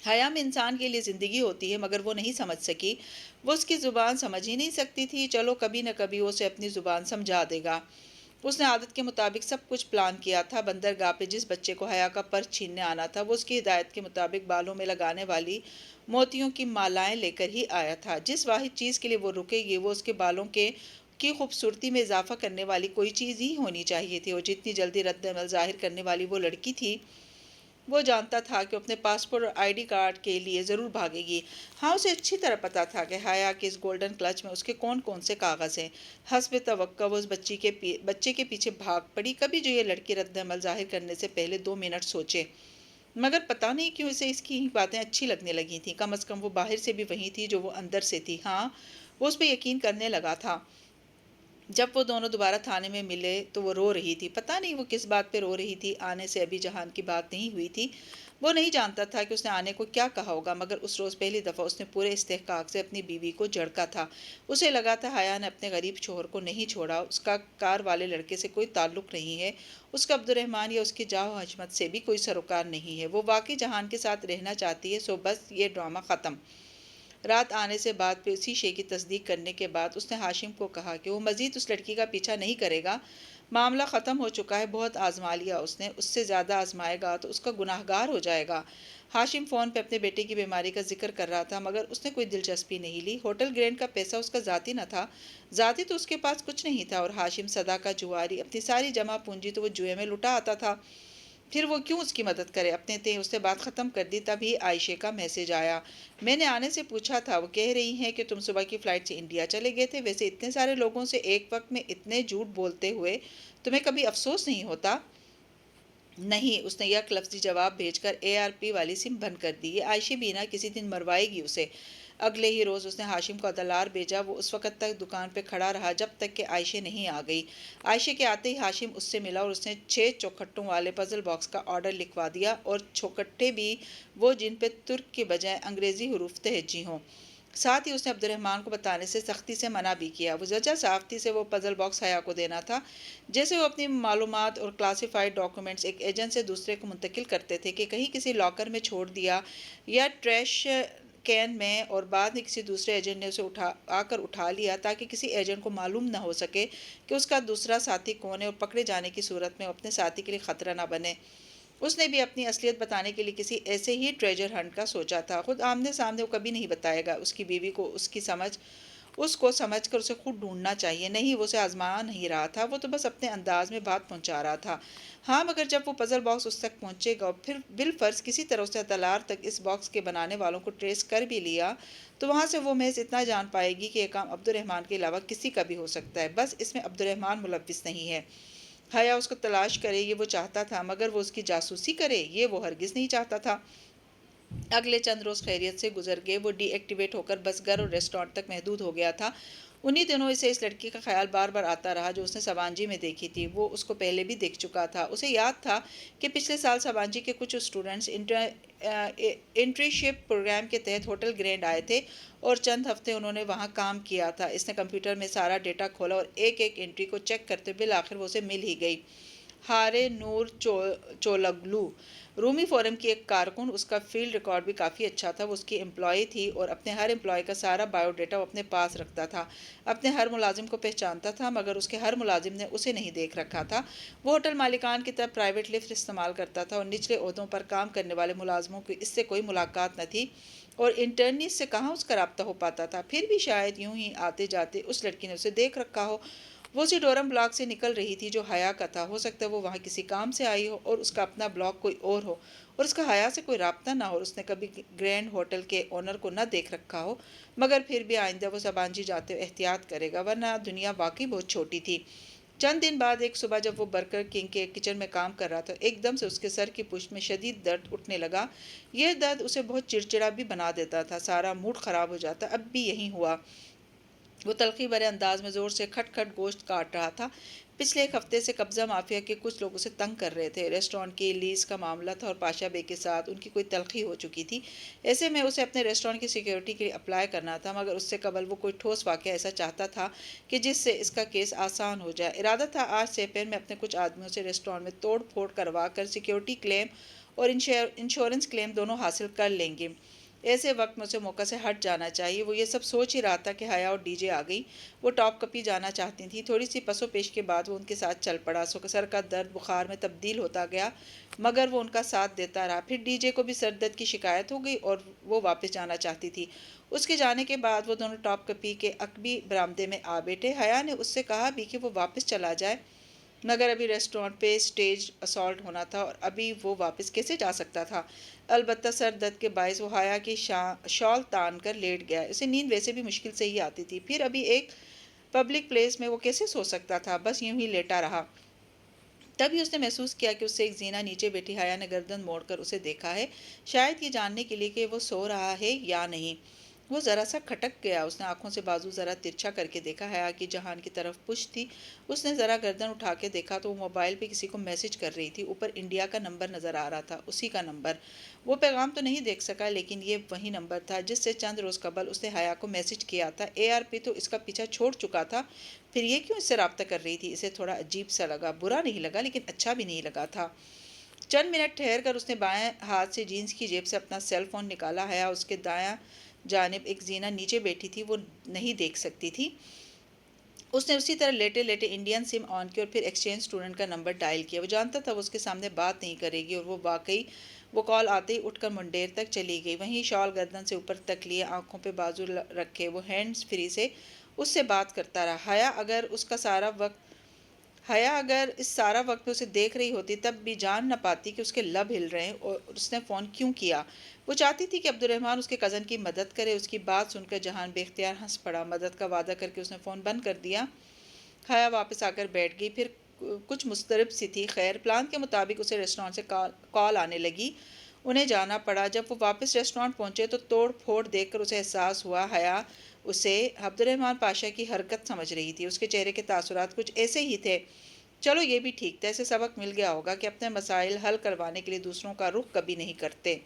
حیا میں انسان کے لیے زندگی ہوتی ہے، مگر وہ نہیں سمجھ سکی۔ وہ اس کی زبان سمجھ ہی نہیں سکتی تھی۔ چلو کبھی نہ کبھی وہ اسے اپنی زبان سمجھا دے گا۔ اس نے عادت کے مطابق سب کچھ پلان کیا تھا۔ بندرگاہ پہ جس بچے کو حیا کا پرس چھیننے آنا تھا، وہ اس کی ہدایت کے مطابق بالوں میں لگانے والی موتیوں کی مالائیں لے کر ہی آیا تھا۔ جس واحد چیز کے لیے وہ رکے گی، وہ اس کے بالوں کی خوبصورتی میں اضافہ کرنے والی کوئی چیز ہی ہونی چاہیے تھی، اور جتنی جلدی رد عمل ظاہر کرنے والی وہ لڑکی تھی، وہ جانتا تھا کہ اپنے پاسپورٹ اور آئی ڈی کارڈ کے لیے ضرور بھاگے گی۔ ہاں، اسے اچھی طرح پتا تھا کہ حیا کے اس گولڈن کلچ میں اس کے کون کون سے کاغذ ہیں۔ حسب توقع وہ اس بچے کے پیچھے بھاگ پڑی۔ کبھی جو یہ لڑکی رد عمل ظاہر کرنے سے پہلے 2 منٹ سوچے، مگر پتہ نہیں کیوں اسے اس کی باتیں اچھی لگنے لگی تھیں۔ کم از کم وہ باہر سے بھی وہی تھی جو وہ اندر سے تھی۔ ہاں، وہ اس پہ یقین کرنے لگا تھا۔ جب وہ دونوں دوبارہ تھانے میں ملے تو وہ رو رہی تھی۔ پتہ نہیں وہ کس بات پہ رو رہی تھی۔ آنے سے ابھی جہان کی بات نہیں ہوئی تھی۔ وہ نہیں جانتا تھا کہ اس نے آنے کو کیا کہا ہوگا، مگر اس روز پہلی دفعہ اس نے پورے استحقاق سے اپنی بیوی کو جھڑکا تھا۔ اسے لگا تھا حیا نے اپنے غریب شوہر کو نہیں چھوڑا، اس کا کار والے لڑکے سے کوئی تعلق نہیں ہے، اس کا عبدالرحمن یا اس کی جاہ و حشمت سے بھی کوئی سروکار نہیں ہے، وہ واقعی جہان کے ساتھ رہنا چاہتی ہے۔ سو بس یہ ڈرامہ ختم۔ رات آنے سے بعد پہ اسی شے کی تصدیق کرنے کے بعد اس نے ہاشم کو کہا کہ وہ مزید اس لڑکی کا پیچھا نہیں کرے گا۔ معاملہ ختم ہو چکا ہے، بہت آزما لیا اس نے، اس سے زیادہ آزمائے گا تو اس کا گناہگار ہو جائے گا۔ ہاشم فون پہ اپنے بیٹے کی بیماری کا ذکر کر رہا تھا، مگر اس نے کوئی دلچسپی نہیں لی۔ ہوٹل گرینڈ کا پیسہ اس کا ذاتی نہ تھا، ذاتی تو اس کے پاس کچھ نہیں تھا، اور ہاشم صدا کا جواری، اپنی ساری جمع پونجی تو وہ جوئے میں لٹا آتا تھا۔ پھر وہ کیوں اس کی مدد کرے؟ اپنے تئیں اس نے بات ختم کر دی۔ تبھی عائشہ کا میسج آیا۔ میں نے آنے سے پوچھا تھا، وہ کہہ رہی ہیں کہ تم صبح کی فلائٹ سے انڈیا چلے گئے تھے۔ ویسے اتنے سارے لوگوں سے ایک وقت میں اتنے جھوٹ بولتے ہوئے تمہیں کبھی افسوس نہیں ہوتا؟ نہیں، اس نے یک لفظی جواب بھیج کر ARP والی سم بند کر دی۔ یہ عائشہ بھی نہ کسی دن مروائے گی اسے۔ اگلے ہی روز اس نے ہاشم کو دلار بھیجا۔ وہ اس وقت تک دکان پہ کھڑا رہا جب تک کہ عائشہ نہیں آ گئی۔ عائشہ کے آتے ہی ہاشم اس سے ملا اور اس نے 6 چوکھٹوں والے پزل باکس کا آرڈر لکھوا دیا، اور چوکھٹے بھی وہ جن پہ ترک کے بجائے انگریزی حروف تہجی ہوں۔ ساتھ ہی اس نے عبدالرحمن کو بتانے سے سختی سے منع بھی کیا۔ وہ وجہ صاف تھی، سے وہ پزل باکس حیا کو دینا تھا، جیسے وہ اپنی معلومات اور کلاسیفائڈ ڈاکومنٹس ایک ایجنٹ سے دوسرے کو منتقل کرتے تھے کہ کہیں کسی لاکر میں چھوڑ دیا یا ٹریش کین میں، اور بعد میں کسی دوسرے ایجنٹ نے اسے آ کر اٹھا لیا، تاکہ کسی ایجنٹ کو معلوم نہ ہو سکے کہ اس کا دوسرا ساتھی کون ہے، اور پکڑے جانے کی صورت میں وہ اپنے ساتھی کے لیے خطرہ نہ بنے۔ اس نے بھی اپنی اصلیت بتانے کے لیے کسی ایسے ہی ٹریجر ہنٹ کا سوچا تھا۔ خود آمنے سامنے وہ کبھی نہیں بتائے گا۔ اس کی بیوی کو اس کو سمجھ کر اسے خود ڈھونڈنا چاہیے۔ نہیں، وہ اسے آزما نہیں رہا تھا، وہ تو بس اپنے انداز میں بات پہنچا رہا تھا۔ ہاں، مگر جب وہ پزل باکس اس تک پہنچے گا اور پھر بالفرض کسی طرح اس نے دلار تک اس باکس کے بنانے والوں کو ٹریس کر بھی لیا، تو وہاں سے وہ محض اتنا جان پائے گی کہ یہ کام عبدالرحمن کے علاوہ کسی کا بھی ہو سکتا ہے۔ بس اس میں عبدالرحمن ملوث نہیں ہے۔ حیا اس کو تلاش کرے، یہ وہ چاہتا تھا، مگر وہ اس کی جاسوسی کرے، یہ وہ ہرگز نہیں چاہتا تھا۔ اگلے چند روز خیریت سے گزر گئے۔ وہ ڈی ایکٹیویٹ ہو کر بس گھر اور ریسٹورانٹ تک محدود ہو گیا تھا۔ انہی دنوں اسے اس لڑکی کا خیال بار بار آتا رہا جو اس نے سوانجی میں دیکھی تھی۔ وہ اس کو پہلے بھی دیکھ چکا تھا۔ اسے یاد تھا کہ پچھلے سال سوانجی کے کچھ اسٹوڈنٹس انٹرنشپ پروگرام کے تحت ہوٹل گرینڈ آئے تھے، اور چند ہفتے انہوں نے وہاں کام کیا تھا۔ اس نے کمپیوٹر میں سارا ڈیٹا کھولا اور ایک ایک انٹری کو چیک کرتے بالآخر وہ اسے مل ہی گئی۔ ہارے نور چولگلو، رومی فورم کی ایک کارکن۔ اس کا فیلڈ ریکارڈ بھی کافی اچھا تھا۔ وہ اس کی امپلائی تھی اور اپنے ہر امپلائی کا سارا بائیو ڈیٹا وہ اپنے پاس رکھتا تھا۔ اپنے ہر ملازم کو پہچانتا تھا، مگر اس کے ہر ملازم نے اسے نہیں دیکھ رکھا تھا۔ وہ ہوٹل مالکان کی طرح پرائیویٹ لفٹ استعمال کرتا تھا، اور نچلے عہدوں پر کام کرنے والے ملازموں کی اس سے کوئی ملاقات نہ تھی، اور انٹرنیز سے کہاں اس کا رابطہ ہو پاتا تھا۔ پھر بھی شاید یوں ہی آتے جاتے اس لڑکی نے اسے دیکھ رکھا ہو۔ وہ اسی ڈورم بلاک سے نکل رہی تھی جو حیا کا تھا۔ ہو سکتا ہے وہ وہاں کسی کام سے آئی ہو، اور اس کا اپنا بلاک کوئی اور ہو، اور اس کا حیا سے کوئی رابطہ نہ ہو، اور اس نے کبھی گرینڈ ہوٹل کے اونر کو نہ دیکھ رکھا ہو۔ مگر پھر بھی آئندہ وہ سبانجی جاتے ہوئے احتیاط کرے گا، ورنہ دنیا واقعی بہت چھوٹی تھی۔ چند دن بعد ایک صبح جب وہ برگر کنگ کے کچن میں کام کر رہا تھا، ایک دم سے اس کے سر کی پشت میں شدید درد اٹھنے لگا۔ یہ درد اسے بہت چڑچڑا بھی بنا دیتا تھا، سارا موڈ خراب ہو جاتا۔ اب بھی یہی ہوا۔ وہ تلخی بھرے انداز میں زور سے کھٹ کھٹ گوشت کاٹ رہا تھا۔ پچھلے ایک ہفتے سے قبضہ مافیا کے کچھ لوگ اسے تنگ کر رہے تھے۔ ریسٹورانٹ کی لیز کا معاملہ تھا، اور پاشا بے کے ساتھ ان کی کوئی تلخی ہو چکی تھی۔ ایسے میں اسے اپنے ریسٹورانٹ کی سیکیورٹی کے لیے اپلائی کرنا تھا، مگر اس سے قبل وہ کوئی ٹھوس واقعہ ایسا چاہتا تھا کہ جس سے اس کا کیس آسان ہو جائے۔ ارادہ تھا آج سیپیر میں اپنے کچھ آدمیوں سے ریسٹورانٹ میں توڑ پھوڑ کروا کر سیکیورٹی کلیم اور انشورنس کلیم دونوں حاصل کر لیں گے۔ ایسے وقت میں اسے موقع سے ہٹ جانا چاہیے۔ وہ یہ سب سوچ ہی رہا تھا کہ حیا اور ڈی جے آ گئی۔ وہ ٹاپ کپی جانا چاہتی تھیں۔ تھوڑی سی پس و پیش کے بعد وہ ان کے ساتھ چل پڑا۔ سر کا درد بخار میں تبدیل ہوتا گیا مگر وہ ان کا ساتھ دیتا رہا۔ پھر ڈی جے کو بھی سر درد کی شکایت ہو گئی اور وہ واپس جانا چاہتی تھی۔ اس کے جانے کے بعد وہ دونوں ٹاپ کپی کے عقبی برآمدے میں آ بیٹھے۔ حیا نے اس سے کہا بھی کہ وہ واپس چلا جائے مگر ابھی ریسٹورانٹ پہ سٹیج اسالٹ ہونا تھا اور ابھی وہ واپس کیسے جا سکتا تھا؟ البتہ سر درد کے باعث وہ حیا کی شال تان کر لیٹ گیا۔ اسے نیند ویسے بھی مشکل سے ہی آتی تھی، پھر ابھی ایک پبلک پلیس میں وہ کیسے سو سکتا تھا؟ بس یوں ہی لیٹا رہا۔ تبھی اس نے محسوس کیا کہ اس سے ایک زینہ نیچے بیٹھی حیا نے گردن موڑ کر اسے دیکھا ہے، شاید یہ جاننے کے لیے کہ وہ سو رہا ہے یا نہیں۔ وہ ذرا سا کھٹک گیا۔ اس نے آنکھوں سے بازو ذرا ترچھا کر کے دیکھا۔ حیا کی جہان کی طرف پشت تھی۔ اس نے ذرا گردن اٹھا کے دیکھا تو وہ موبائل پہ کسی کو میسج کر رہی تھی۔ اوپر انڈیا کا نمبر نظر آ رہا تھا، اسی کا نمبر۔ وہ پیغام تو نہیں دیکھ سکا لیکن یہ وہی نمبر تھا جس سے چند روز قبل اس نے حیا کو میسج کیا تھا۔ ARP تو اس کا پیچھا چھوڑ چکا تھا، پھر یہ کیوں اس سے رابطہ کر رہی تھی؟ اسے تھوڑا عجیب سا لگا، برا نہیں لگا لیکن اچھا بھی نہیں لگا تھا۔ چند منٹ ٹھہر کر اس نے بائیں ہاتھ سے جینز کی جیب سے اپنا سیل فون نکالا۔ حیا اس کے دائیں جانب ایک زینہ نیچے بیٹھی تھی، وہ نہیں دیکھ سکتی تھی۔ اس نے اسی طرح لیٹے لیٹے انڈین سم آن کی اور پھر ایکسچینج اسٹوڈنٹ کا نمبر ڈائل کیا۔ وہ جانتا تھا وہ اس کے سامنے بات نہیں کرے گی اور وہ واقعی وہ کال آتے ہی اٹھ کر منڈیر تک چلی گئی۔ وہیں شال گردن سے اوپر تک لیے، آنکھوں پہ بازو رکھے، وہ ہینڈز فری سے اس سے بات کرتا رہا۔ حیا اگر اس سارا وقت میں اسے دیکھ رہی ہوتی تب بھی جان نہ پاتی کہ اس کے لب ہل رہے ہیں اور اس نے فون کیوں کیا۔ وہ چاہتی تھی کہ عبدالرحمن اس کے کزن کی مدد کرے۔ اس کی بات سن کر جہان بے اختیار ہنس پڑا۔ مدد کا وعدہ کر کے اس نے فون بند کر دیا۔ حیا واپس آ کر بیٹھ گئی، پھر کچھ مضطرب سی تھی۔ خیر، پلان کے مطابق اسے ریسٹورانٹ سے کال آنے لگی، انہیں جانا پڑا۔ جب وہ واپس ریسٹورانٹ پہنچے تو توڑ پھوڑ دیکھ کر اسے احساس ہوا حیا اسے عبدالرحمن پاشا کی حرکت سمجھ رہی تھی۔ اس کے چہرے کے تاثرات کچھ ایسے ہی تھے، چلو یہ بھی ٹھیک تھا، اسے سبق مل گیا ہوگا کہ اپنے مسائل حل کروانے کے لیے دوسروں کا رخ کبھی نہیں کرتے۔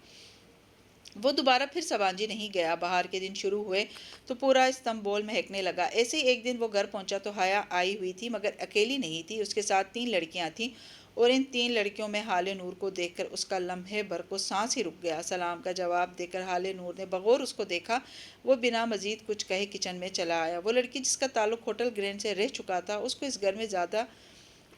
وہ دوبارہ پھر سبانجی نہیں گیا۔ بہار کے دن شروع ہوئے تو پورا استنبول مہکنے لگا۔ ایسے ہی ایک دن وہ گھر پہنچا تو حیا آئی ہوئی تھی مگر اکیلی نہیں تھی، اس کے ساتھ 3 لڑکیاں تھیں اور ان 3 لڑکیوں میں حال نور کو دیکھ کر اس کا لمحے بھر کو سانس ہی رک گیا۔ سلام کا جواب دے کر حال نور نے بغور اس کو دیکھا وہ بنا مزید کچھ کہے کچن میں چلا آیا۔ وہ لڑکی جس کا تعلق ہوٹل گرینڈ سے رہ چکا تھا، اس کو اس گھر میں زیادہ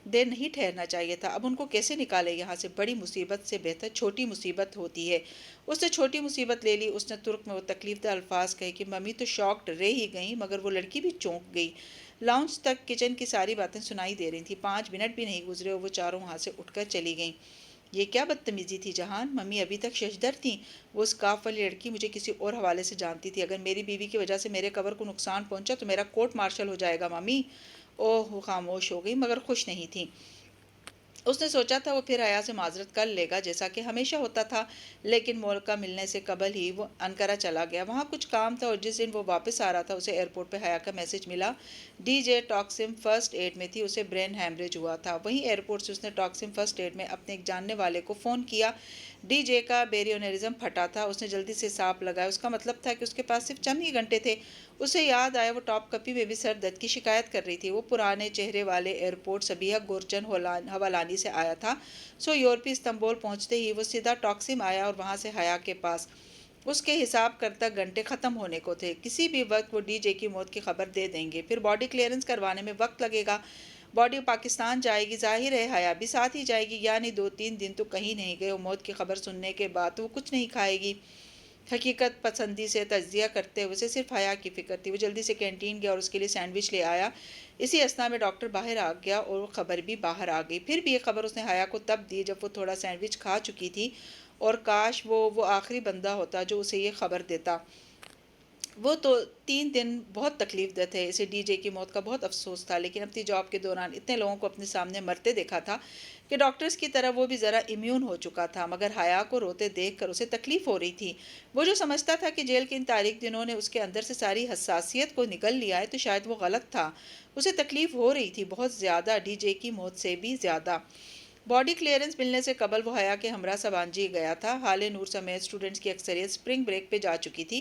دیر نہیں ٹھہرنا چاہیے تھا۔ اب ان کو کیسے نکالے یہاں سے؟ بڑی مصیبت سے بہتر چھوٹی مصیبت ہوتی ہے۔ اس نے چھوٹی مصیبت لے لی۔ اس نے ترک میں وہ تکلیف دہ الفاظ کہے کہ ممی تو شاکڈ رہ ہی گئیں مگر وہ لڑکی بھی چونک گئی۔ لاؤنج تک کچن کی ساری باتیں سنائی دے رہی تھیں۔ 5 منٹ بھی نہیں گزرے اور وہ چاروں وہاں سے اٹھ کر چلی گئیں۔ یہ کیا بدتمیزی تھی جہان؟ ممی ابھی تک ششدر تھیں۔ وہ اسکارف والی لڑکی مجھے کسی اور حوالے سے جانتی تھی۔ اگر میری بیوی کی وجہ سے میرے کور کو نقصان پہنچا تو میرا کورٹ مارشل ہو جائے گا ممی۔ اوہ، وہ خاموش ہو گئی مگر خوش نہیں تھی۔ اس نے سوچا تھا وہ پھر حیا سے معذرت کر لے گا جیسا کہ ہمیشہ ہوتا تھا، لیکن مولکہ ملنے سے قبل ہی وہ انقرہ چلا گیا۔ وہاں کچھ کام تھا اور جس دن وہ واپس آ رہا تھا اسے ایئرپورٹ پہ حیا کا میسج ملا۔ D J Taksim first aid میں تھی، اسے برین ہیمریج ہوا تھا۔ وہیں ایئرپورٹ سے اس نے ٹاکسم فرسٹ ایڈ میں اپنے ایک جاننے والے کو فون کیا۔ ڈی جے کا بیریونیرزم پھٹا تھا۔ اس نے جلدی سے حساب لگایا، اس کا مطلب تھا کہ اس کے پاس صرف چند ہی گھنٹے تھے۔ اسے یاد آیا وہ ٹاپ کپی میں بھی سر درد کی شکایت کر رہی تھی۔ وہ پرانے چہرے والے ایئرپورٹ سبیہ گورچن حوالانی سے آیا تھا، سو یورپی استنبول پہنچتے ہی وہ سیدھا ٹاکسم آیا اور وہاں سے حیا کے پاس۔ اس کے حساب کرتا گھنٹے ختم ہونے کو تھے، کسی بھی وقت وہ ڈی جے کی موت کی خبر دے دیں گے، پھر باڈی کلیئرنس کروانے میں وقت لگے گا۔ باڈی پاکستان جائے گی، ظاہر ہے حیا بھی ساتھ ہی جائے گی، یعنی 2-3 دن تو کہیں نہیں گئے اور موت کی خبر سننے کے بعد تو وہ کچھ نہیں کھائے گی۔ حقیقت پسندی سے تجزیہ کرتے ہوئے اسے صرف حیا کی فکر تھی۔ وہ جلدی سے کینٹین گیا اور اس کے لیے سینڈوچ لے آیا۔ اسی اثنا میں ڈاکٹر باہر آ گیا اور وہ خبر بھی باہر آ گئی۔ پھر بھی یہ خبر اس نے حیا کو تب دی جب وہ تھوڑا سینڈوچ کھا چکی تھی، اور کاش وہ آخری بندہ ہوتا جو اسے یہ خبر دیتا۔ وہ تو 3 دن بہت تکلیف دہ تھے۔ اسے ڈی جے کی موت کا بہت افسوس تھا، لیکن اپنی جاب کے دوران اتنے لوگوں کو اپنے سامنے مرتے دیکھا تھا کہ ڈاکٹرز کی طرح وہ بھی ذرا امیون ہو چکا تھا، مگر حیا کو روتے دیکھ کر اسے تکلیف ہو رہی تھی۔ وہ جو سمجھتا تھا کہ جیل کے ان تاریک دنوں نے اس کے اندر سے ساری حساسیت کو نگل لیا ہے تو شاید وہ غلط تھا۔ اسے تکلیف ہو رہی تھی بہت زیادہ، ڈی جے کی موت سے بھی زیادہ۔ باڈی کلیئرنس ملنے سے قبل وہ حیا کے ہمراہ سبانجی گیا تھا۔ حال نور سمیت اسٹوڈنٹس کی اکثریت سپرنگ بریک پہ جا چکی تھی۔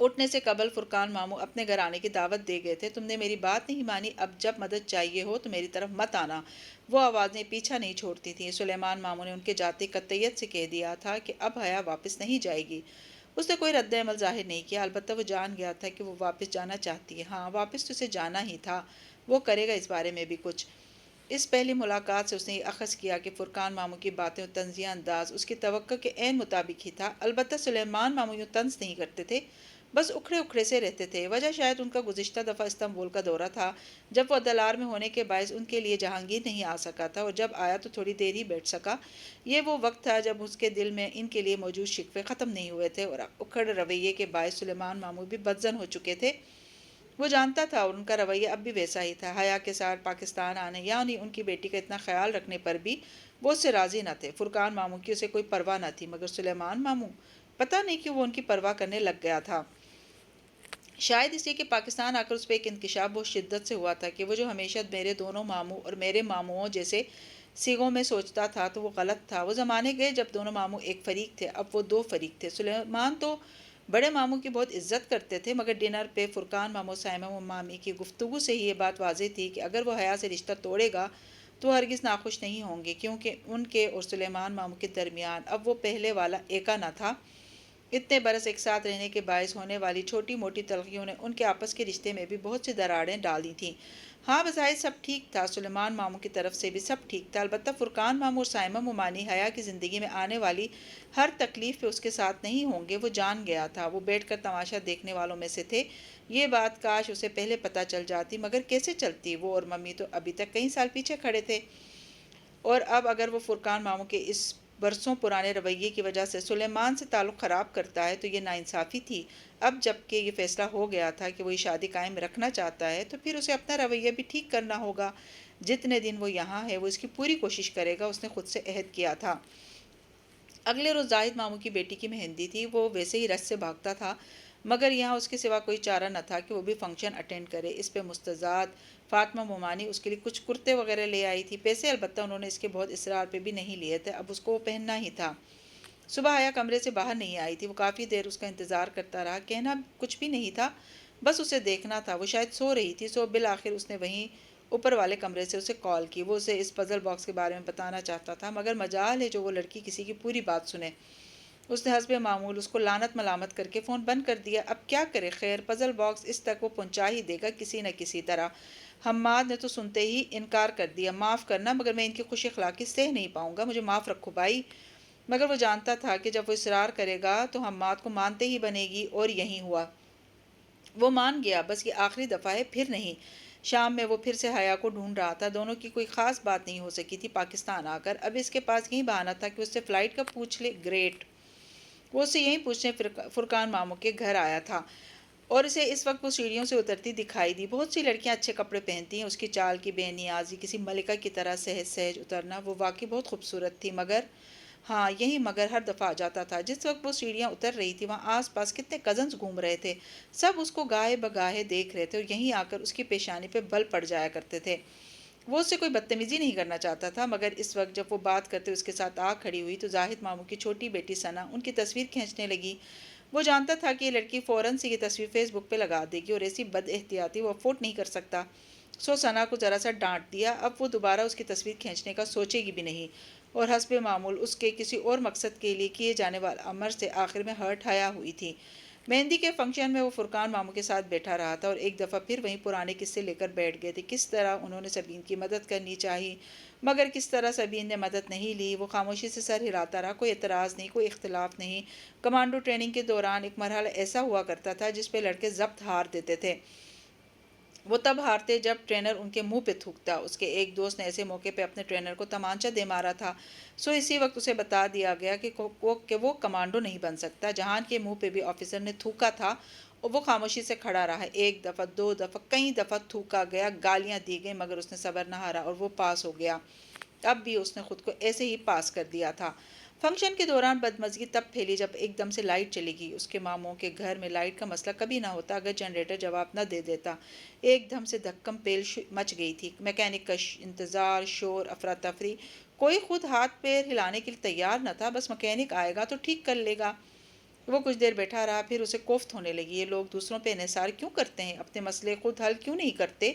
اٹھنے سے قبل فرقان ماموں اپنے گھر آنے کی دعوت دے گئے تھے۔ تم نے میری بات نہیں مانی، اب جب مدد چاہیے ہو تو میری طرف مت آنا۔ وہ آوازیں پیچھا نہیں چھوڑتی تھیں۔ سلیمان ماموں نے ان کے جاتے قطعیت سے کہہ دیا تھا کہ اب حیا واپس نہیں جائے گی۔ اس نے کوئی رد عمل ظاہر نہیں کیا، البتہ وہ جان گیا تھا کہ وہ واپس جانا چاہتی ہے۔ ہاں، واپس تو اسے جانا ہی تھا، وہ کرے گا اس بارے میں بھی کچھ۔ اس پہلی ملاقات سے اس نے یہ اخذ کیا کہ فرقان ماموں کی باتیں اور طنزیہ انداز اس کی توقع کے عین مطابق ہی تھا۔ البتہ سلیمان ماموں یوں طنز نہیں کرتے تھے، بس اکھڑے اکھڑے سے رہتے تھے۔ وجہ شاید ان کا گزشتہ دفعہ استنبول کا دورہ تھا، جب وہ دلار میں ہونے کے باعث ان کے لیے جہانگیر نہیں آ سکا تھا، اور جب آیا تو تھوڑی دیر ہی بیٹھ سکا۔ یہ وہ وقت تھا جب اس کے دل میں ان کے لیے موجود شکوے ختم نہیں ہوئے تھے، اور اکھڑ رویے کے باعث سلیمان ماموں بھی بدظن ہو چکے تھے۔ وہ جانتا تھا، اور ان کا رویہ اب بھی ویسا ہی تھا۔ حیا کے ساتھ پاکستان آنے یعنی ان کی بیٹی کا اتنا خیال رکھنے پر بھی وہ اس سے راضی نہ تھے۔ فرقان ماموں کی اسے کوئی پرواہ نہ تھی، مگر سلیمان ماموں، پتہ نہیں کیوں وہ ان کی پرواہ کرنے لگ گیا تھا۔ شاید اس لیے کہ پاکستان آ کر اس پہ ایک انکشاف بہت شدت سے ہوا تھا کہ وہ جو ہمیشہ میرے دونوں ماموں اور میرے ماموؤں جیسے سیغوں میں سوچتا تھا تو وہ غلط تھا۔ وہ زمانے گئے جب دونوں ماموں ایک فریق تھے، اب وہ دو فریق تھے۔ سلیمان تو بڑے ماموں کی بہت عزت کرتے تھے، مگر ڈنر پہ فرقان ماموں سائمہ مامی کی گفتگو سے ہی یہ بات واضح تھی کہ اگر وہ حیا سے رشتہ توڑے گا تو وہ ہرگز ناخوش نہیں ہوں گے، کیونکہ ان کے اور سلیمان ماموں کے درمیان اب وہ پہلے والا ایکا نہ تھا۔ اتنے برس ایک ساتھ رہنے کے باعث ہونے والی چھوٹی موٹی تلخیوں نے ان کے آپس کے رشتے میں بھی بہت سی دراڑیں ڈال دی تھیں۔ ہاں، بظاہر سب ٹھیک تھا، سلیمان ماموں کی طرف سے بھی سب ٹھیک تھا، البتہ فرقان ماموں اور سائمہ ممانی حیا کی زندگی میں آنے والی ہر تکلیف پہ اس کے ساتھ نہیں ہوں گے، وہ جان گیا تھا۔ وہ بیٹھ کر تماشا دیکھنے والوں میں سے تھے۔ یہ بات کاش اسے پہلے پتہ چل جاتی، مگر کیسے چلتی؟ وہ اور ممی تو ابھی تک کئی سال پیچھے کھڑے تھے، اور اب اگر وہ فرقان ماموں کے اس برسوں پرانے رویے کی وجہ سے سلیمان سے تعلق خراب کرتا ہے تو یہ ناانصافی تھی۔ اب جب کہ یہ فیصلہ ہو گیا تھا کہ وہ یہ شادی قائم رکھنا چاہتا ہے تو پھر اسے اپنا رویہ بھی ٹھیک کرنا ہوگا۔ جتنے دن وہ یہاں ہے وہ اس کی پوری کوشش کرے گا، اس نے خود سے عہد کیا تھا۔ اگلے روز زاہد ماموں کی بیٹی کی مہندی تھی۔ وہ ویسے ہی رش سے بھاگتا تھا، مگر یہاں اس کے سوا کوئی چارہ نہ تھا کہ وہ بھی فنکشن اٹینڈ کرے۔ اس پہ مستزاد فاطمہ ممانی اس کے لیے کچھ کرتے وغیرہ لے آئی تھی۔ پیسے البتہ انہوں نے اس کے بہت اصرار پہ بھی نہیں لیے تھے، اب اس کو وہ پہننا ہی تھا۔ صبح حیا کمرے سے باہر نہیں آئی تھی۔ وہ کافی دیر اس کا انتظار کرتا رہا، کہنا کچھ بھی نہیں تھا، بس اسے دیکھنا تھا۔ وہ شاید سو رہی تھی، سو بالآخر اس نے وہیں اوپر والے کمرے سے اسے کال کی۔ وہ اسے اس پزل باکس کے بارے میں بتانا چاہتا تھا، مگر مجال ہے جو وہ لڑکی کسی کی پوری بات سنے۔ اس نے حسب معمول اس کو لعنت ملامت کر کے فون بند کر دیا۔ اب کیا کرے؟ خیر، پزل باکس اس تک وہ پہنچا ہی دے گا کسی نہ کسی طرح۔ حماد نے تو سنتے ہی انکار کر دیا، معاف کرنا مگر میں ان کی خوش اخلاقی سہ نہیں پاؤں گا، مجھے معاف رکھو بھائی۔ مگر وہ جانتا تھا کہ جب وہ اصرار کرے گا تو حماد کو مانتے ہی بنے گی، اور یہی ہوا۔ وہ مان گیا، بس یہ آخری دفعہ ہے، پھر نہیں۔ شام میں وہ پھر سے حیا کو ڈھونڈ رہا تھا۔ دونوں کی کوئی خاص بات نہیں ہو سکی تھی پاکستان آ کر۔ اب اس کے پاس یہی بہانہ تھا کہ اس سے فلائٹ کا پوچھ لے۔ گریٹ! وہ اسے یہیں پوچھنے فرقان ماموں کے گھر آیا تھا، اور اسے اس وقت وہ سیڑھیوں سے اترتی دکھائی دی۔ بہت سی لڑکیاں اچھے کپڑے پہنتی ہیں، اس کی چال کی بے نیازی، کسی ملکہ کی طرح سہج سہج اترنا، وہ واقعی بہت خوبصورت تھی، مگر ہاں، یہی مگر ہر دفعہ آ جاتا تھا۔ جس وقت وہ سیڑھیاں اتر رہی تھی وہاں آس پاس کتنے کزنز گھوم رہے تھے، سب اس کو گاہے بگاہے دیکھ رہے تھے، اور یہیں آ کر اس کی پیشانی پہ بل پڑ جایا کرتے تھے۔ وہ اس سے کوئی بدتمیزی نہیں کرنا چاہتا تھا، مگر اس وقت جب وہ بات کرتے اس کے ساتھ آ کھڑی ہوئی تو زاہد ماموں کی چھوٹی بیٹی ثنا ان کی تصویر کھینچنے لگی۔ وہ جانتا تھا کہ یہ لڑکی فوراً سے یہ تصویر فیس بک پہ لگا دے گی، اور ایسی بد احتیاطی وہ افورڈ نہیں کر سکتا۔ سو ثنا کو ذرا سا ڈانٹ دیا، اب وہ دوبارہ اس کی تصویر کھینچنے کا سوچے گی بھی نہیں، اور حسب معمول اس کے کسی اور مقصد کے لیے کیے جانے والے امر سے آخر میں ہرٹ حیا ہوئی تھی۔ مہندی کے فنکشن میں وہ فرقان ماموں کے ساتھ بیٹھا رہا تھا، اور ایک دفعہ پھر وہیں پرانے قصے لے کر بیٹھ گئے تھے۔ کس طرح انہوں نے سبین کی مدد کرنی چاہی، مگر کس طرح سبین نے مدد نہیں لی۔ وہ خاموشی سے سر ہلاتا رہا، کوئی اعتراض نہیں، کوئی اختلاف نہیں۔ کمانڈو ٹریننگ کے دوران ایک مرحلہ ایسا ہوا کرتا تھا جس پہ لڑکے ضبط ہار دیتے تھے۔ وہ تب ہارتے جب ٹرینر ان کے منہ پہ تھوکتا۔ اس کے ایک دوست نے ایسے موقع پہ اپنے ٹرینر کو تمانچہ دے مارا تھا، سو اسی وقت اسے بتا دیا گیا کہ وہ کمانڈو نہیں بن سکتا۔ جہان کے منہ پہ بھی آفیسر نے تھوکا تھا، اور وہ خاموشی سے کھڑا رہا۔ ایک دفعہ، دو دفعہ، کئی دفعہ تھوکا گیا، گالیاں دی گئیں، مگر اس نے صبر نہ ہارا اور وہ پاس ہو گیا۔ اب بھی اس نے خود کو ایسے ہی پاس کر دیا تھا۔ فنکشن کے دوران بدمزگی تب پھیلی جب ایک دم سے لائٹ چلی گئی۔ اس کے ماموں کے گھر میں لائٹ کا مسئلہ کبھی نہ ہوتا اگر جنریٹر جواب نہ دے دیتا۔ ایک دم سے دھکم پیل مچ گئی تھی۔ میکینک کا انتظار، شور، افراتفری، کوئی خود ہاتھ پیر ہلانے کے لیے تیار نہ تھا۔ بس میکینک آئے گا تو ٹھیک کر لے گا۔ وہ کچھ دیر بیٹھا رہا، پھر اسے کوفت ہونے لگی، یہ لوگ دوسروں پہ انحصار کیوں کرتے ہیں، اپنے مسئلے خود حل کیوں نہیں کرتے؟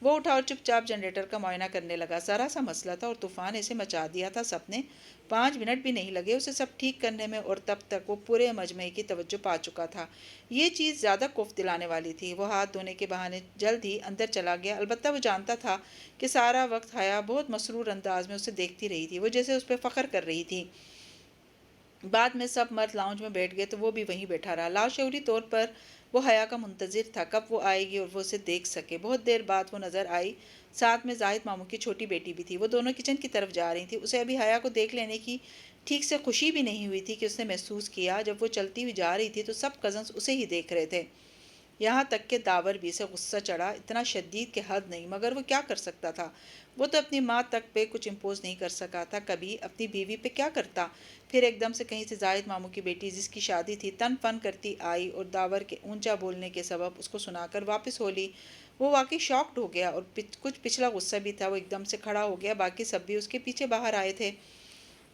وہ اٹھا اور چپ چاپ جنریٹر کا معائنہ کرنے لگا۔ ذرا سا مسئلہ تھا اور طوفان ایسے مچا دیا تھا سب نے، 5 منٹ بھی نہیں لگے اسے سب ٹھیک کرنے میں، اور تب تک وہ پورے مجمع کی توجہ پا چکا تھا۔ یہ چیز زیادہ کوفت دلانے والی تھی۔ وہ ہاتھ دھونے کے بہانے جلد ہی اندر چلا گیا، البتہ وہ جانتا تھا کہ سارا وقت حیا بہت مسرور انداز میں اسے دیکھتی رہی تھی، وہ جیسے اس پہ فخر کر رہی تھی۔ بعد میں سب مرد لاؤنج میں بیٹھ گئے تو وہ بھی وہیں بیٹھا رہا۔ لاشعوری طور پر وہ حیا کا منتظر تھا، کب وہ آئے گی اور وہ اسے دیکھ سکے۔ بہت دیر بعد وہ نظر آئی، ساتھ میں زاہد ماموں کی چھوٹی بیٹی بھی تھی۔ وہ دونوں کچن کی طرف جا رہی تھیں۔ اسے ابھی حیا کو دیکھ لینے کی ٹھیک سے خوشی بھی نہیں ہوئی تھی کہ اس نے محسوس کیا جب وہ چلتی ہوئی جا رہی تھی تو سب کزنز اسے ہی دیکھ رہے تھے، یہاں تک کہ داور بھی۔ اسے غصہ چڑھا، اتنا شدید کہ حد نہیں، مگر وہ کیا کر سکتا تھا؟ وہ تو اپنی ماں تک پہ کچھ امپوز نہیں کر سکا تھا کبھی، اپنی بیوی پہ کیا کرتا؟ پھر ایک دم سے کہیں سے زاہد ماموں کی بیٹی جس کی شادی تھی تن فن کرتی آئی اور داور کے اونچا بولنے کے سبب اس کو سنا کر واپس ہو لی۔ وہ واقعی شاکڈ ہو گیا اور کچھ پچھلا غصہ بھی تھا۔ وہ ایک دم سے کھڑا ہو گیا، باقی سب بھی اس کے پیچھے باہر آئے تھے۔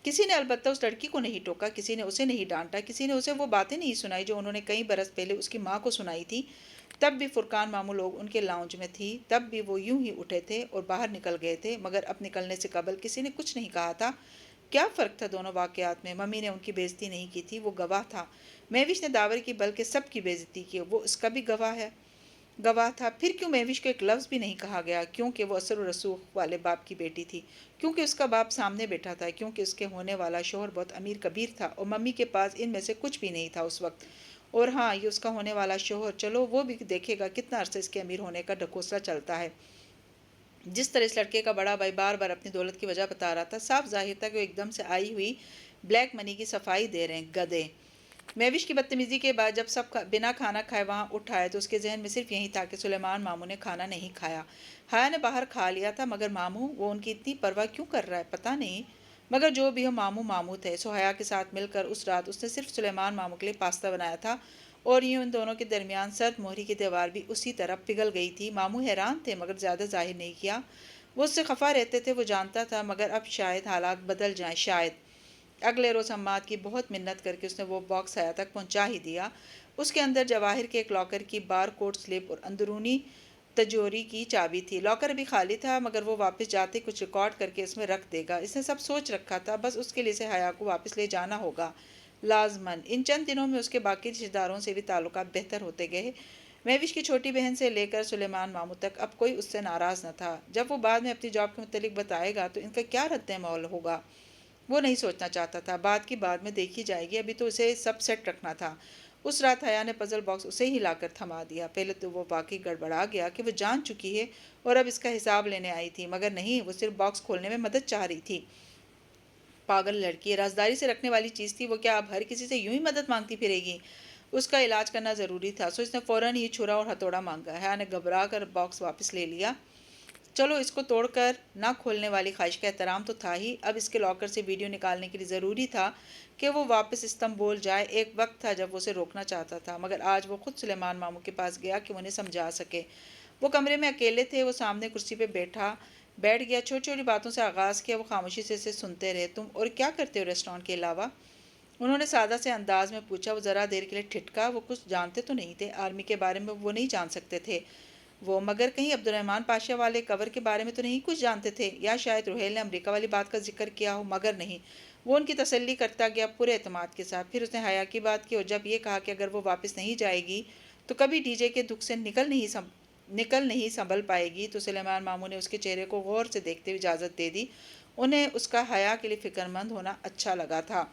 کسی نے البتہ اس لڑکی کو نہیں ٹوکا، کسی نے اسے نہیں ڈانٹا، کسی نے اسے وہ باتیں نہیں سنائی جو انہوں نے کئی برس پہلے اس کی ماں کو سنائی تھی۔ تب بھی فرقان ماموں لوگ ان کے لاؤنج میں تھی، تب بھی وہ یوں ہی اٹھے تھے اور باہر نکل گئے تھے، مگر اب نکلنے سے قبل کسی نے کچھ نہیں کہا تھا۔ کیا فرق تھا دونوں واقعات میں؟ ممی نے ان کی بے عزتی نہیں کی تھی، وہ گواہ تھا۔ مہوش نے داور کی بلکہ سب کی بے عزتی کی، وہ اس کا بھی گواہ تھا۔ پھر کیوں مہوش کو ایک لفظ بھی نہیں کہا گیا؟ کیونکہ وہ اثر و رسوخ والے باپ کی بیٹی تھی، کیونکہ اس کا باپ سامنے بیٹھا تھا، کیونکہ اس کے ہونے والا شوہر بہت امیر کبیر تھا اور ممی کے پاس ان میں سے کچھ بھی نہیں تھا اس وقت۔ اور ہاں، یہ اس کا ہونے والا شوہر، چلو وہ بھی دیکھے گا کتنا عرصہ اس کے امیر ہونے کا ڈھکوسلا چلتا ہے۔ جس طرح اس لڑکے کا بڑا بھائی بار بار اپنی دولت کی وجہ بتا رہا تھا، صاف ظاہر تھا کہ وہ ایک دم سے آئی ہوئی بلیک منی کی صفائی دے رہے ہیں، گدھے۔ مہوش کی بدتمیزی کے بعد جب سب بنا کھانا کھائے وہاں اٹھ آئے تو اس کے ذہن میں صرف یہی تھا کہ سلیمان ماموں نے کھانا نہیں کھایا۔ حیا نے باہر کھا لیا تھا، مگر ماموں، وہ ان کی اتنی پرواہ کیوں کر رہا ہے، پتہ نہیں۔ مگر جو بھی ہو، ماموں ماموں تھے۔ سو حیا کے ساتھ مل کر اس رات اس نے صرف سلیمان ماموں کے لیے پاستہ بنایا تھا، اور یوں ان دونوں کے درمیان سرد مہری کی دیوار بھی اسی طرح پگھل گئی تھی۔ ماموں حیران تھے مگر زیادہ ظاہر نہیں کیا۔ وہ اس سے خفا رہتے تھے، وہ جانتا تھا، مگر اب شاید حالات بدل جائیں، شاید۔ اگلے روز حماد کی بہت منت کر کے اس نے وہ باکس حیا تک پہنچا ہی دیا۔ اس کے اندر جواہر کے ایک لاکر کی بار کوڈ سلپ اور اندرونی تجوری کی چابی تھی۔ لاکر ابھی خالی تھا، مگر وہ واپس جاتے کچھ ریکارڈ کر کے اس میں رکھ دے گا۔ اس نے سب سوچ رکھا تھا، بس اس کے لیے اسے حیا کو واپس لے جانا ہوگا، لازماً۔ ان چند دنوں میں اس کے باقی رشتہ داروں سے بھی تعلقات بہتر ہوتے گئے۔ مہوش کی چھوٹی بہن سے لے کر سلیمان ماموں تک اب کوئی اس سے ناراض نہ تھا۔ جب وہ بعد میں اپنی جاب کے متعلق بتائے گا تو ان کا کیا رد عمل ہوگا، وہ نہیں سوچنا چاہتا تھا۔ بات کی بعد میں دیکھی جائے گی، ابھی تو اسے سب سیٹ رکھنا تھا۔ اس رات حیا نے پزل باکس اسے ہی لا کر تھما دیا۔ پہلے تو وہ واقعی گڑبڑا گیا کہ وہ جان چکی ہے اور اب اس کا حساب لینے آئی تھی، مگر نہیں، وہ صرف باکس کھولنے میں مدد چاہ رہی تھی۔ پاگل لڑکی ہے، رازداری سے رکھنے والی چیز تھی، وہ کیا اب ہر کسی سے یوں ہی مدد مانگتی پھرے گی؟ اس کا علاج کرنا ضروری تھا، سو اس نے فوراً ہی چھرا اور ہتھوڑا مانگا۔ حیا نے گھبرا کر باکس واپس لے لیا۔ چلو، اس کو توڑ کر نہ کھولنے والی خواہش کا احترام تو تھا ہی، اب اس کے لاکر سے ویڈیو نکالنے کے لیے ضروری تھا کہ وہ واپس استنبول جائے۔ ایک وقت تھا جب وہ اسے روکنا چاہتا تھا، مگر آج وہ خود سلیمان ماموں کے پاس گیا کہ وہ انہیں سمجھا سکے۔ وہ کمرے میں اکیلے تھے، وہ سامنے کرسی پہ بیٹھ گیا، چھوٹی چھوٹی باتوں سے آغاز کیا۔ وہ خاموشی سے اسے سنتے رہے۔ تم اور کیا کرتے ہو ریسٹورانٹ کے علاوہ؟ انہوں نے سادہ سے انداز میں پوچھا۔ وہ ذرا دیر کے لیے ٹھٹکا، وہ کچھ جانتے تو نہیں تھے، آرمی کے بارے میں وہ نہیں جان سکتے تھے وہ، مگر کہیں عبد الرحمن پاشا والے کور کے بارے میں تو نہیں کچھ جانتے تھے، یا شاید روہیل نے امریکہ والی بات کا ذکر کیا ہو، مگر نہیں۔ وہ ان کی تسلی کرتا گیا پورے اعتماد کے ساتھ۔ پھر اس نے حیا کی بات کی اور جب یہ کہا کہ اگر وہ واپس نہیں جائے گی تو کبھی ڈی جے کے دکھ سے نکل نہیں سنبھل پائے گی، تو سلیمان ماموں نے اس کے چہرے کو غور سے دیکھتے ہوئے اجازت دے دی۔ انہیں اس کا حیا کے لیے فکر مند ہونا اچھا لگا تھا۔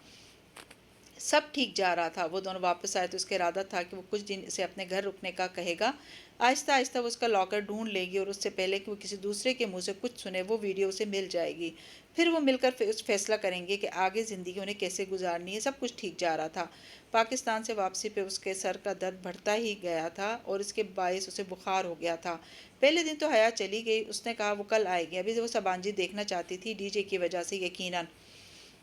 سب ٹھیک جا رہا تھا۔ وہ دونوں واپس آئے تو اس کا ارادہ تھا کہ وہ کچھ دن اسے اپنے گھر رکنے کا کہے گا۔ آہستہ آہستہ وہ اس کا لاکر ڈھونڈ لے گی اور اس سے پہلے کہ وہ کسی دوسرے کے منہ سے کچھ سنے، وہ ویڈیو اسے مل جائے گی۔ پھر وہ مل کر فیصلہ کریں گے کہ آگے زندگی انہیں کیسے گزارنی ہے۔ سب کچھ ٹھیک جا رہا تھا۔ پاکستان سے واپسی پہ اس کے سر کا درد بڑھتا ہی گیا تھا اور اس کے باعث اسے بخار ہو گیا تھا۔ پہلے دن تو حیا چلی گئی، اس نے کہا وہ کل آئے گی۔ ابھی وہ سبانجی دیکھنا چاہتی تھی، ڈی جے کی وجہ سے یقیناً۔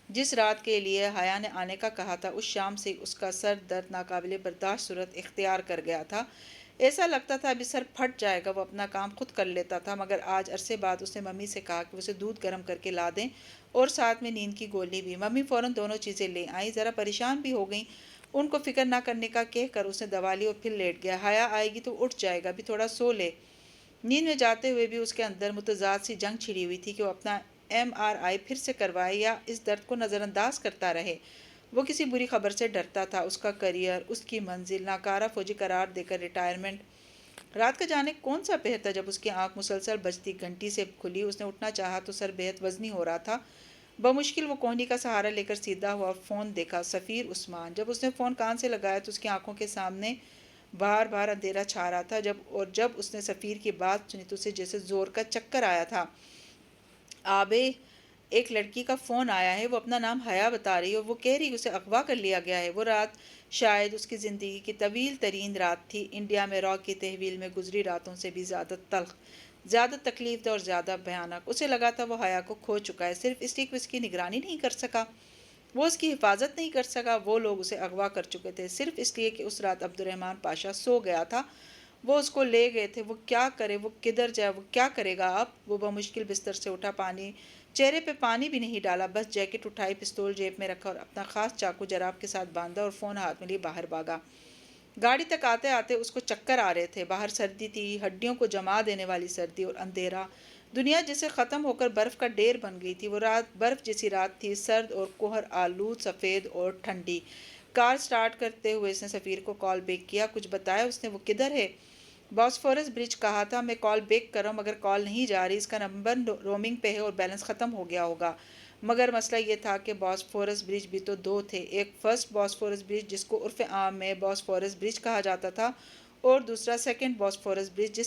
جس رات کے لیے حیا نے آنے کا کہا تھا، اس شام سے اس کا سر درد ناقابل برداشت صورت اختیار کر گیا تھا۔ ایسا لگتا تھا ابھی سر پھٹ جائے گا۔ وہ اپنا کام خود کر لیتا تھا، مگر آج عرصے بعد اس نے ممی سے کہا کہ وہ اسے دودھ گرم کر کے لا دیں اور ساتھ میں نیند کی گولی بھی۔ ممی فوراً دونوں چیزیں لے آئیں، ذرا پریشان بھی ہو گئیں۔ ان کو فکر نہ کرنے کا کہہ کر اس نے دوا لی اور پھر لیٹ گیا۔ حیا آئے گی تو اٹھ جائے گا، ابھی تھوڑا سو لے۔ نیند میں جاتے ہوئے بھی اس کے اندر متضاد سی جنگ چھڑی ہوئی تھی کہ وہ اپنا MRI پھر سے کروائے یا اس درد کو نظر انداز کرتا رہے۔ وہ کسی بری خبر سے ڈرتا تھا، اس کا کیریئر، اس کی منزل، ناکارہ فوجی قرار دے کر ریٹائرمنٹ۔ رات کا جانے کون سا پہر تھا جب اس کی آنکھ مسلسل بجتی گھنٹی سے کھلی۔ اس نے اٹھنا چاہا تو سر بے حد وزنی ہو رہا تھا۔ بمشکل وہ کوہنی کا سہارا لے کر سیدھا ہوا اور فون دیکھا، سفیر عثمان۔ جب اس نے فون کان سے لگایا تو اس کی آنکھوں کے سامنے بار بار اندھیرا چھا رہا تھا، جب اس نے سفیر کی بات سنی تو اسے جیسے زور کا چکر آیا تھا۔ آبے، ایک لڑکی کا فون آیا ہے، وہ اپنا نام حیا بتا رہی ہے اور وہ کہہ رہی اسے اغوا کر لیا گیا ہے۔ وہ رات شاید اس کی زندگی کی طویل ترین رات تھی، انڈیا میں راک کی تحویل میں گزری راتوں سے بھی زیادہ تلخ، زیادہ تکلیف دہ اور زیادہ بھیانک۔ اسے لگا تھا وہ حیا کو کھو چکا ہے، صرف اس لیے کہ اس کی نگرانی نہیں کر سکا، وہ اس کی حفاظت نہیں کر سکا۔ وہ لوگ اسے اغوا کر چکے تھے صرف اس لیے کہ اس رات عبد الرحمن پاشا سو گیا تھا۔ وہ اس کو لے گئے تھے، وہ کیا کرے، وہ کدھر جائے، وہ کیا کرے گا اب؟ وہ بمشکل بستر سے اٹھا، چہرے پہ پانی بھی نہیں ڈالا، بس جیکٹ اٹھائی، پستول جیب میں رکھا اور اپنا خاص چاقو جراب کے ساتھ باندھا اور فون ہاتھ میں لیے باہر بھاگا۔ گاڑی تک آتے آتے اس کو چکر آ رہے تھے، باہر سردی تھی، ہڈیوں کو جما دینے والی سردی اور اندھیرا، دنیا جیسے ختم ہو کر برف کا ڈھیر بن گئی تھی۔ وہ رات برف جیسی رات تھی، سرد اور کوہر آلود، سفید اور ٹھنڈی۔ کار سٹارٹ کرتے ہوئے اس نے سفیر کو کال بیک کیا۔ کچھ بتایا اس نے؟ وہ کدھر ہے؟ باسفورس برج کہا تھا، میں کال بیک کر رہا ہوں مگر کال نہیں جا رہی، اس کا نمبر رومنگ پہ ہے اور بیلنس ختم ہو گیا ہوگا۔ مگر مسئلہ یہ تھا کہ باسفورس برج بھی تو دو تھے، ایک فرسٹ باسفورس برج جس کو عرف عام میں باسفورس برج کہا جاتا تھا، اور دوسرا سیکنڈ باسفورس برج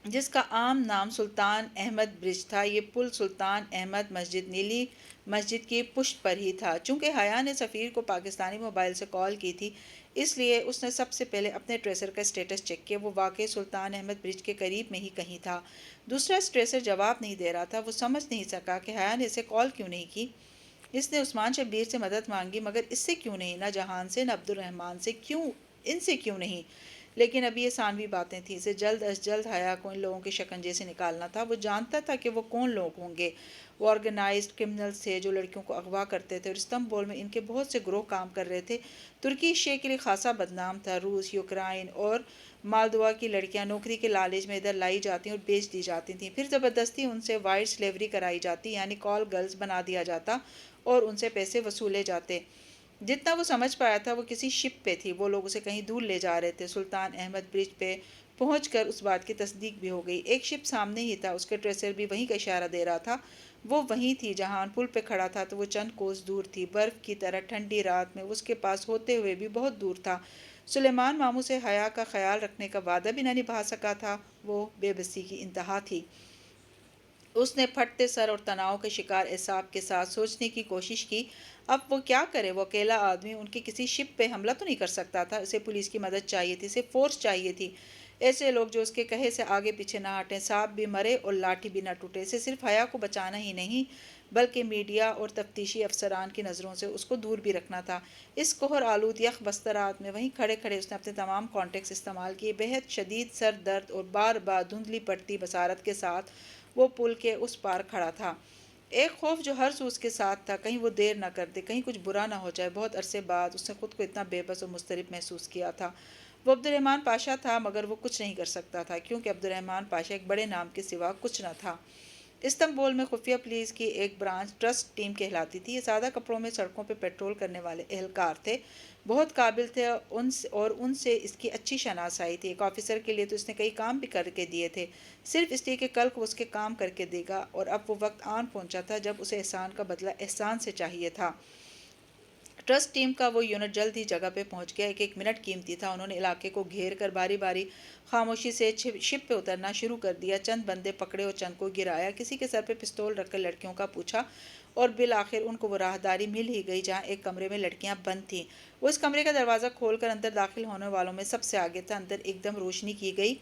جس کا عام نام سلطان احمد برج تھا۔ یہ پل سلطان احمد مسجد، نیلی مسجد کی پشت پر ہی تھا۔ چونکہ حیا نے سفیر کو پاکستانی موبائل سے کال کی تھی، اس لیے اس نے سب سے پہلے اپنے ٹریسر کا اسٹیٹس چیک کیا۔ وہ واقعی سلطان احمد برج کے قریب میں ہی کہیں تھا۔ دوسرا ٹریسر جواب نہیں دے رہا تھا۔ وہ سمجھ نہیں سکا کہ حیا نے اسے کال کیوں نہیں کی۔ اس نے عثمان شبیر سے مدد مانگی مگر اس سے کیوں نہیں، نہ جہان سے، نہ عبد الرحمن سے، ان سے کیوں نہیں؟ لیکن ابھی یہ ثانوی باتیں تھیں، اسے جلد از جلد حیا کو ان لوگوں کے شکنجے سے نکالنا تھا۔ وہ جانتا تھا کہ وہ کون لوگ ہوں گے، وہ آرگنائزڈ کرمنلز تھے جو لڑکیوں کو اغوا کرتے تھے، اور استنبول میں ان کے بہت سے گروہ کام کر رہے تھے۔ ترکی اس شے کے لیے خاصا بدنام تھا۔ روس، یوکرائن اور مالدوا کی لڑکیاں نوکری کے لالچ میں ادھر لائی جاتی اور بیچ دی جاتی تھیں، پھر زبردستی ان سے وائٹ سلیوری کرائی جاتی، یعنی کال گرلز بنا دیا جاتا اور ان سے پیسے وصولے جاتے۔ جتنا وہ سمجھ پایا تھا وہ کسی شپ پہ تھی، وہ لوگ اسے کہیں دور لے جا رہے تھے۔ سلطان احمد برج پہ پہنچ کر اس بات کی تصدیق بھی ہو گئی، ایک شپ سامنے ہی تھا، اس کے ٹریسر بھی وہیں کا اشارہ دے رہا تھا۔ وہ وہیں تھی جہان پل پہ کھڑا تھا تو وہ چند کوس دور تھی، برف کی طرح ٹھنڈی رات میں اس کے پاس ہوتے ہوئے بھی بہت دور تھا۔ سلیمان ماموں سے حیا کا خیال رکھنے کا وعدہ بھی نہ نبھا سکا تھا، وہ بے بسی کی انتہا تھی۔ اس نے پھٹتے سر اور تناؤ کے شکار اعصاب کے ساتھ سوچنے کی کوشش کی، اب وہ کیا کرے؟ وہ اکیلا آدمی ان کی کسی شپ پہ حملہ تو نہیں کر سکتا تھا، اسے پولیس کی مدد چاہیے تھی، اسے فورس چاہیے تھی، ایسے لوگ جو اس کے کہے سے آگے پیچھے نہ ہٹیں، سانپ بھی مرے اور لاٹھی بھی نہ ٹوٹے۔ اسے صرف حیا کو بچانا ہی نہیں بلکہ میڈیا اور تفتیشی افسران کی نظروں سے اس کو دور بھی رکھنا تھا۔ اس کوہر آلود یخ بستہ رات میں وہیں کھڑے کھڑے اس نے اپنے تمام کانٹیکٹس استعمال کیے، بہت شدید سر درد اور بار بار دھندلی پڑتی بصارت کے ساتھ وہ پل کے اس پار کھڑا تھا، ایک خوف جو ہر سو اس کے ساتھ تھا، کہیں وہ دیر نہ کر دے، کہیں کچھ برا نہ ہو جائے۔ بہت عرصے بعد اس نے خود کو اتنا بے بس اور مضطرب محسوس کیا تھا۔ وہ عبد الرحمن پاشا تھا مگر وہ کچھ نہیں کر سکتا تھا، کیونکہ عبد الرحمن پاشا ایک بڑے نام کے سوا کچھ نہ تھا۔ استنبول میں خفیہ پولیس کی ایک برانچ ٹرسٹ ٹیم کہلاتی تھی، یہ سادہ کپڑوں میں سڑکوں پہ پیٹرول کرنے والے اہلکار تھے، بہت قابل تھے اور ان سے اس کی اچھی شناسائی تھی۔ ایک آفیسر کے لیے تو اس نے کئی کام بھی کر کے دیے تھے، صرف اس لیے کہ کل کو اس کے کام کر کے دے گا، اور اب وہ وقت آن پہنچا تھا جب اسے احسان کا بدلہ احسان سے چاہیے تھا۔ ٹرسٹ ٹیم کا وہ یونٹ جلد ہی جگہ پہ پہنچ گیا، ایک ایک منٹ قیمتی تھا۔ انہوں نے علاقے کو گھیر کر باری باری خاموشی سے شپ پہ اترنا شروع کر دیا، چند بندے پکڑے اور چند کو گرایا، کسی کے سر پہ پستول رکھ کر لڑکیوں کا پوچھا، اور بالآخر ان کو وہ راہداری مل ہی گئی جہاں ایک کمرے میں لڑکیاں بند تھیں۔ وہ اس کمرے کا دروازہ کھول کر اندر داخل ہونے والوں میں سب سے آگے تھا۔ اندر ایک دم روشنی کی گئی،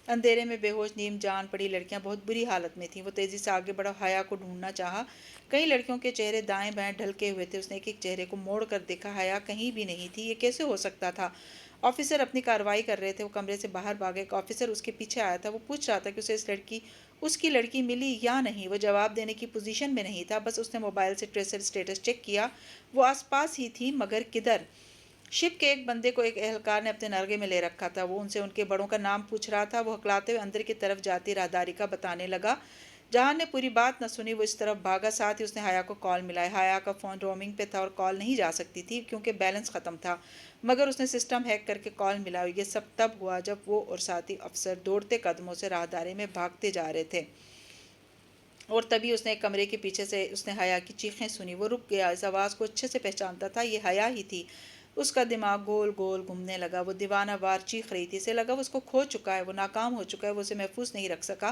اندھیرے میں بے ہوش نیم جان پڑی لڑکیاں بہت بری حالت میں تھیں۔ وہ تیزی سے آگے بڑھا، حیا کو ڈھونڈنا چاہا، کئی لڑکیوں کے چہرے دائیں بائیں ڈھلکے ہوئے تھے، اس نے ایک ایک چہرے کو موڑ کر دیکھا، حیا کہیں بھی نہیں تھی، یہ کیسے ہو سکتا تھا؟ آفیسر اپنی کارروائی کر رہے تھے، وہ کمرے سے باہر بھاگا، ایک آفیسر اس کے پیچھے آیا تھا، وہ پوچھ رہا تھا کہ اسے اس لڑکی اس کی لڑکی ملی یا نہیں وہ جواب دینے کی پوزیشن میں نہیں تھا، بس اس نے موبائل سے ٹریسر سٹیٹس چیک کیا، وہ آس پاس ہی تھی مگر کدھر؟ شپ کے ایک بندے کو ایک اہلکار نے اپنے نرغے میں لے رکھا تھا، وہ ان سے ان کے بڑوں کا نام پوچھ رہا تھا، وہ ہکلاتے ہوئے اندر کی طرف جاتی راہداری کا بتانے لگا۔ جہان نے پوری بات نہ سنی، وہ اس طرف بھاگا، ساتھ ہی اس نے حیا کو کال ملائی۔ حیا کا فون رومنگ پہ تھا اور کال نہیں جا سکتی تھی کیونکہ بیلنس ختم تھا، مگر اس نے سسٹم ہیک کر کے کال ملائی۔ یہ سب تب ہوا جب وہ اور ساتھی افسر دوڑتے قدموں سے راہداری میں بھاگتے جا رہے تھے، اور تبھی اس نے ایک کمرے کے پیچھے سے اس نے حیا کی چیخیں سنی۔ وہ رک گیا، اس آواز کو اچھے سے پہچانتا تھا، یہ حیا ہی تھی۔ اس کا دماغ گول گول گھومنے لگا، وہ دیوانہ وار چیخ رہی تھی، اسے لگا وہ اس کو کھو چکا ہے، وہ ناکام ہو چکا ہے، وہ اسے محفوظ نہیں رکھ سکا،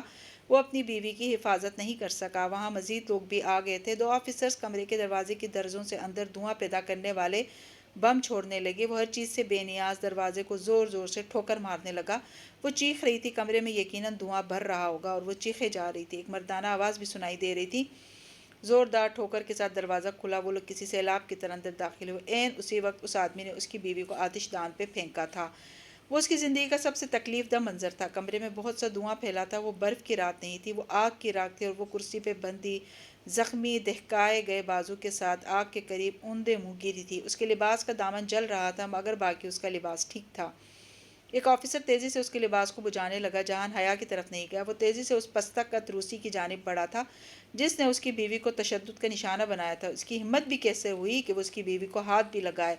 وہ اپنی بیوی کی حفاظت نہیں کر سکا۔ وہاں مزید لوگ بھی آ گئے تھے، 2 آفیسرز کمرے کے دروازے کی درزوں سے اندر دھواں پیدا کرنے والے بم چھوڑنے لگے۔ وہ ہر چیز سے بے نیاز دروازے کو زور زور سے ٹھوکر مارنے لگا۔ وہ چیخ رہی تھی، کمرے میں یقیناً دھواں بھر رہا ہوگا اور وہ چیخے جا رہی تھی، ایک مردانہ آواز بھی سنائی دے رہی تھی۔ زوردار ٹھوکر کے ساتھ دروازہ کھلا، وہ لوگ کسی سیلاب کی طرح اندر داخل ہوئے۔ عین اسی وقت اس آدمی نے اس کی بیوی کو آتش دان پہ پھینکا تھا۔ وہ اس کی زندگی کا سب سے تکلیف دہ منظر تھا۔ کمرے میں بہت سا دھواں پھیلا تھا، وہ برف کی رات نہیں تھی، وہ آگ کی راکھ تھی، اور وہ کرسی پہ بندھی زخمی دہکائے گئے بازو کے ساتھ آگ کے قریب اوندے منہ گری تھی۔ اس کے لباس کا دامن جل رہا تھا مگر باقی اس کا لباس ٹھیک تھا۔ ایک آفیسر تیزی سے اس کے لباس کو بجھانے لگا۔ جہان حیا کی طرف نہیں گیا، وہ تیزی سے اس پستہ قد روسی کی جانب بڑھا تھا جس نے اس کی بیوی کو تشدد کا نشانہ بنایا تھا۔ اس کی ہمت بھی کیسے ہوئی کہ وہ اس کی بیوی کو ہاتھ بھی لگائے؟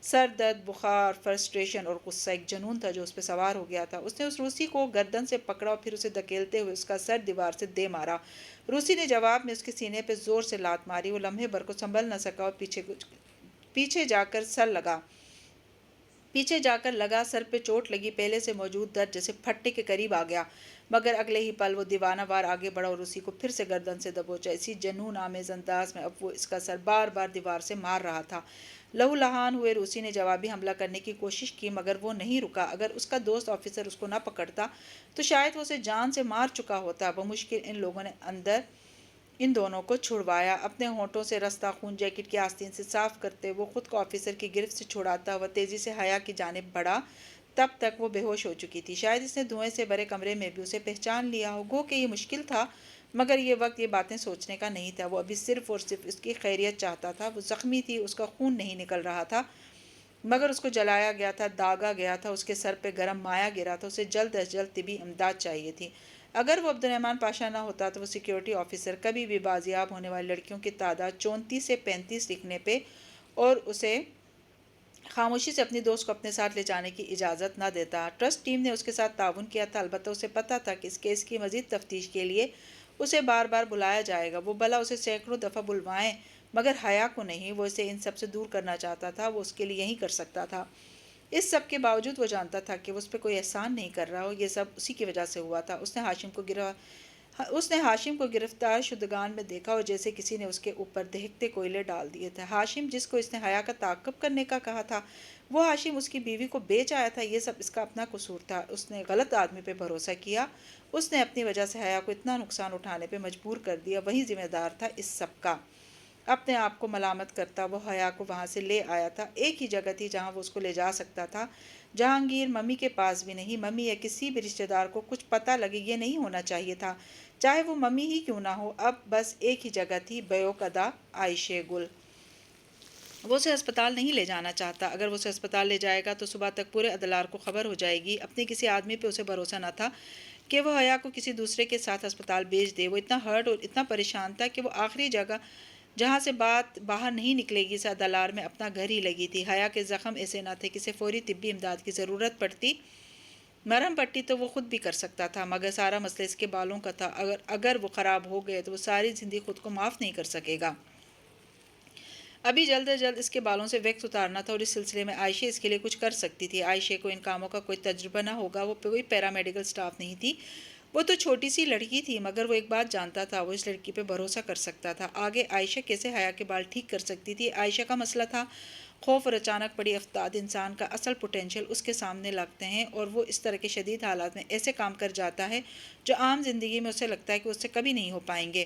سر درد، بخار، فرسٹریشن اور غصہ ایک جنون تھا جو اس پہ سوار ہو گیا تھا۔ اس نے اس روسی کو گردن سے پکڑا اور پھر اسے دھکیلتے ہوئے اس کا سر دیوار سے دے مارا۔ روسی نے جواب میں اس کے سینے پہ زور سے لات ماری، وہ لمحے بھر کو سنبھل نہ سکا اور پیچھے جا کر لگا، سر پہ چوٹ لگی، پہلے سے موجود درد جیسے پھٹنے کے قریب آ گیا، مگر اگلے ہی پل وہ دیوانہ وار آگے بڑھا اور روسی کو پھر سے گردن سے دبوچا۔ اسی جنون آمیز انداز میں اب وہ اس کا سر بار بار دیوار سے مار رہا تھا۔ لہو لہان ہوئے روسی نے جوابی حملہ کرنے کی کوشش کی مگر وہ نہیں رکا۔ اگر اس کا دوست آفیسر اس کو نہ پکڑتا تو شاید وہ اسے جان سے مار چکا ہوتا۔ بمشکل ان لوگوں نے ان دونوں کو چھڑوایا۔ اپنے ہونٹوں سے رستا خون جیکٹ کی آستین سے صاف کرتے وہ خود کو آفیسر کی گرفت سے چھڑاتا ہوا تیزی سے حیا کی جانب بڑھا۔ تب تک وہ بے ہوش ہو چکی تھی، شاید اس نے دھوئیں سے بھرے کمرے میں بھی اسے پہچان لیا ہو۔ گو کہ یہ مشکل تھا مگر یہ وقت یہ باتیں سوچنے کا نہیں تھا، وہ ابھی صرف اور صرف اس کی خیریت چاہتا تھا۔ وہ زخمی تھی، اس کا خون نہیں نکل رہا تھا مگر اس کو جلایا گیا تھا، داغا گیا تھا، اس کے سر پہ گرم مایا گرا تھا، اسے جلد از جلد طبی امداد چاہیے تھی۔ اگر وہ عبد الرحمن پاشا نہ ہوتا تو وہ سیکیورٹی آفیسر کبھی بھی بازیاب ہونے والی لڑکیوں کی تعداد 34 سے 35 لکھنے پہ اور اسے خاموشی سے اپنی دوست کو اپنے ساتھ لے جانے کی اجازت نہ دیتا۔ ٹرسٹ ٹیم نے اس کے ساتھ تعاون کیا تھا، البتہ اسے پتہ تھا کہ اس کیس کی مزید تفتیش کے لیے اسے بار بار بلایا جائے گا۔ وہ بھلا اسے سینکڑوں دفعہ بلوائیں مگر حیا کو نہیں، وہ اسے ان سب سے دور کرنا چاہتا تھا، وہ اس کے لیے یہی کر سکتا تھا۔ اس سب کے باوجود وہ جانتا تھا کہ وہ اس پہ کوئی احسان نہیں کر رہا ہو، یہ سب اسی کی وجہ سے ہوا تھا۔ اس نے ہاشم کو گرفتار شدگان میں دیکھا اور جیسے کسی نے اس کے اوپر دہکتے کوئلے ڈال دیے تھے۔ ہاشم جس کو اس نے حیا کا تعاقب کرنے کا کہا تھا، وہ ہاشم اس کی بیوی کو بیچ آیا تھا۔ یہ سب اس کا اپنا قصور تھا، اس نے غلط آدمی پہ بھروسہ کیا، اس نے اپنی وجہ سے حیا کو اتنا نقصان اٹھانے پہ مجبور کر دیا، وہی ذمہ دار تھا اس سب کا۔ اپنے آپ کو ملامت کرتا وہ حیا کو وہاں سے لے آیا تھا، ایک ہی جگہ تھی جہاں وہ اس کو لے جا سکتا تھا۔ جہانگیر ممی کے پاس بھی نہیں، ممی یا کسی بھی رشتہ دار کو کچھ پتہ لگے یہ نہیں ہونا چاہیے تھا، چاہے وہ ممی ہی کیوں نہ ہو۔ اب بس ایک ہی جگہ تھی، بیوق ادا عائشہ گل۔ وہ اسے ہسپتال نہیں لے جانا چاہتا، اگر وہ اسے ہسپتال لے جائے گا تو صبح تک پورے ادلار کو خبر ہو جائے گی۔ اپنے کسی آدمی پہ اسے بھروسہ نہ تھا کہ وہ حیا کو کسی دوسرے کے ساتھ ہسپتال بھیج دے۔ وہ اتنا ہرٹ اور اتنا پریشان تھا کہ وہ آخری جگہ جہاں سے بات باہر نہیں نکلے گی اسے ادلار میں اپنا گھر ہی لگی تھی۔ حیا کے زخم ایسے نہ تھے کہ اسے فوری طبی امداد کی ضرورت پڑتی، مرہم پٹی تو وہ خود بھی کر سکتا تھا، مگر سارا مسئلہ اس کے بالوں کا تھا۔ اگر وہ خراب ہو گئے تو وہ ساری زندگی خود کو معاف نہیں کر سکے گا۔ ابھی جلد از جلد اس کے بالوں سے ویکس اتارنا تھا اور اس سلسلے میں عائشہ اس کے لیے کچھ کر سکتی تھی۔ عائشہ کو ان کاموں کا کوئی تجربہ نہ ہوگا، وہ کوئی پیرامیڈیکل سٹاف نہیں تھی، وہ تو چھوٹی سی لڑکی تھی، مگر وہ ایک بات جانتا تھا، وہ اس لڑکی پہ بھروسہ کر سکتا تھا۔ آگے عائشہ کیسے حیا کے بال ٹھیک کر سکتی تھی؟ عائشہ کا مسئلہ تھا خوف اور اچانک پڑی افطاد انسان کا اصل پوٹینشل اس کے سامنے لگتے ہیں اور وہ اس طرح کے شدید حالات میں ایسے کام کر جاتا ہے جو عام زندگی میں اسے لگتا ہے کہ اس سے کبھی نہیں ہو پائیں گے۔